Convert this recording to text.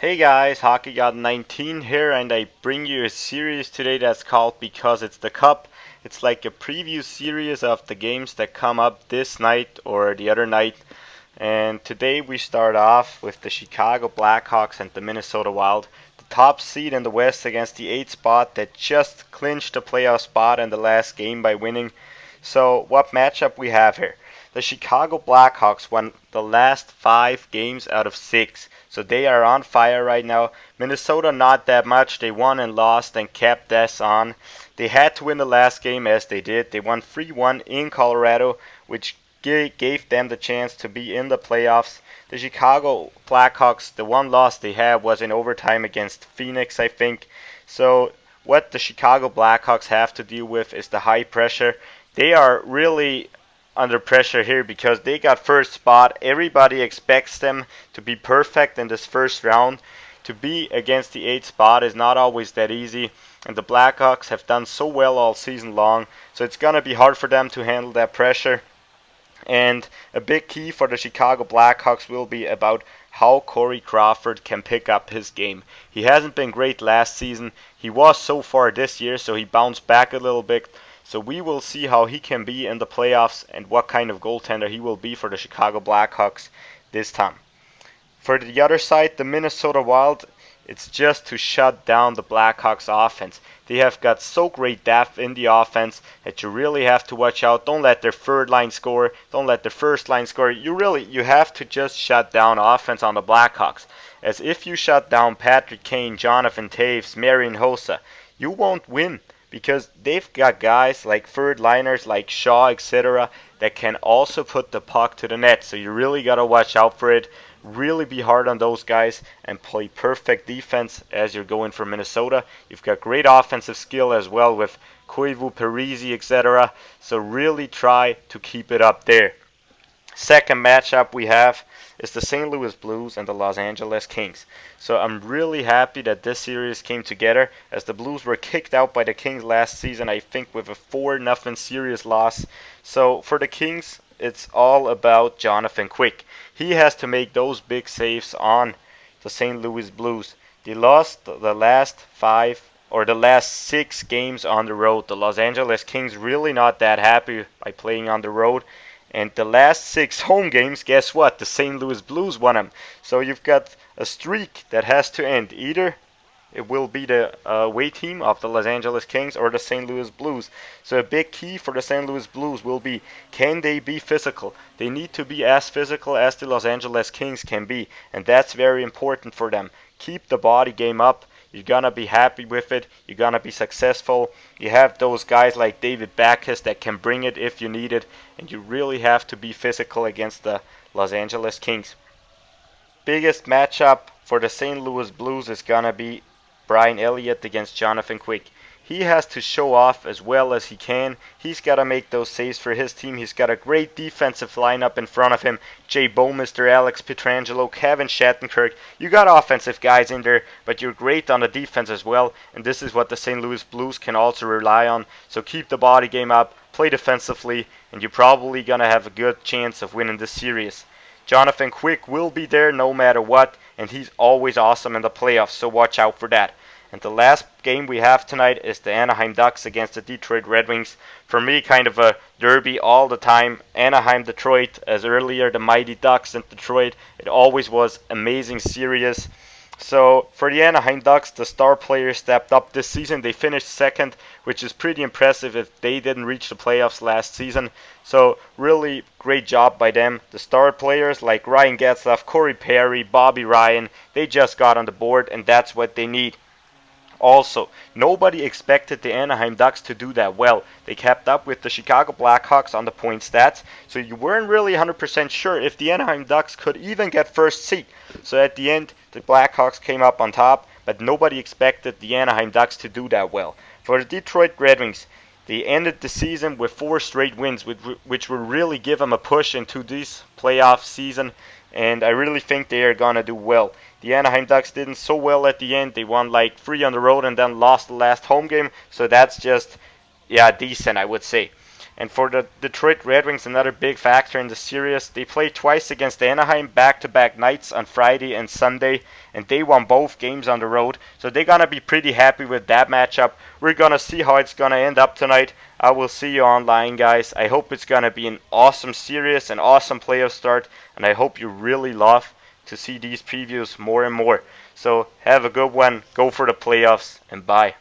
Hey guys, Hockey God 19 here, and I bring you a series today that's called Because It's the Cup. It's like a preview series of the games that come up this night or the other night. And today we start off with the Chicago Blackhawks and the Minnesota Wild, the top seed in the West against the 8th spot that just clinched the playoff spot in the last game by winning. So what matchup we have here? The Chicago Blackhawks won the last 5 games out of 6, so they are on fire right now. Minnesota not that much. They won and lost and kept this on. They had to win the last game as they did. They won 3-1 in Colorado, which gave them the chance to be in the playoffs. The Chicago Blackhawks, the one loss they had was in overtime against Phoenix, I think. So what the Chicago Blackhawks have to deal with is the high pressure. They are really under pressure here because they got first spot. Everybody expects them to be perfect in this first round. To be against the 8th spot is not always that easy, and the Blackhawks have done so well all season long, so it's going to be hard for them to handle that pressure. And a big key for the Chicago Blackhawks will be about how Corey Crawford can pick up his game. He hasn't been great last season. He was so far this year, so he bounced back a little bit. So we will see how he can be in the playoffs and what kind of goaltender he will be for the Chicago Blackhawks this time. For the other side, the Minnesota Wild, it's just to shut down the Blackhawks offense. They have got so great depth in the offense that you really have to watch out. Don't let their third line score. Don't let their first line score. You have to just shut down offense on the Blackhawks. As if you shut down Patrick Kane, Jonathan Toews, Marian Hossa, you won't win. Because they've got guys like third liners like Shaw, etc. that can also put the puck to the net. So you really got to watch out for it. Really be hard on those guys and play perfect defense as you're going for Minnesota. You've got great offensive skill as well with Koivu, Parisi, etc. So really try to keep it up there. Second matchup we have is the St. Louis Blues and the Los Angeles Kings. So I'm really happy that this series came together, as the Blues were kicked out by the Kings last season, I think with a 4-0 series loss. So for the Kings, it's all about Jonathan Quick. He has to make those big saves on the St. Louis Blues. They lost the last 6 games on the road. The Los Angeles Kings really not that happy by playing on the road. And the last 6 home games, guess what? The St. Louis Blues won them. So you've got a streak that has to end. Either it will be the away team of the Los Angeles Kings or the St. Louis Blues. So a big key for the St. Louis Blues will be, can they be physical? They need to be as physical as the Los Angeles Kings can be. And that's very important for them. Keep the body game up. You're going to be happy with it. You're going to be successful. You have those guys like David Backes that can bring it if you need it. And you really have to be physical against the Los Angeles Kings. Biggest matchup for the St. Louis Blues is going to be Brian Elliott against Jonathan Quick. He has to show off as well as he can. He's got to make those saves for his team. He's got a great defensive lineup in front of him. Jay Bouwmeester, Alex Pietrangelo, Kevin Shattenkirk. You got offensive guys in there, but you're great on the defense as well. And this is what the St. Louis Blues can also rely on. So keep the body game up, play defensively, and you're probably going to have a good chance of winning this series. Jonathan Quick will be there no matter what, and he's always awesome in the playoffs, so watch out for that. And the last game we have tonight is the Anaheim Ducks against the Detroit Red Wings. For me, kind of a derby all the time. Anaheim, Detroit, as earlier, the Mighty Ducks in Detroit. It always was amazing series. So for the Anaheim Ducks, the star players stepped up this season. They finished second, which is pretty impressive if they didn't reach the playoffs last season. So really great job by them. The star players like Ryan Getzlaf, Corey Perry, Bobby Ryan, they just got on the board, and that's what they need. Also, nobody expected the Anaheim Ducks to do that well. They kept up with the Chicago Blackhawks on the point stats, so you weren't really 100% sure if the Anaheim Ducks could even get first seed. So at the end, the Blackhawks came up on top, but nobody expected the Anaheim Ducks to do that well. For the Detroit Red Wings, they ended the season with 4 straight wins, which will really give them a push into this playoff season, and I really think they are going to do well. The Anaheim Ducks didn't so well at the end. They won like 3 on the road and then lost the last home game. So that's just, decent, I would say. And for the Detroit Red Wings, another big factor in the series, they played twice against Anaheim back-to-back nights on Friday and Sunday, and they won both games on the road. So they're going to be pretty happy with that matchup. We're going to see how it's going to end up tonight. I will see you online, guys. I hope it's going to be an awesome series, an awesome playoff start, and I hope you really love to see these previews more and more. So have a good one, go for the playoffs, and bye.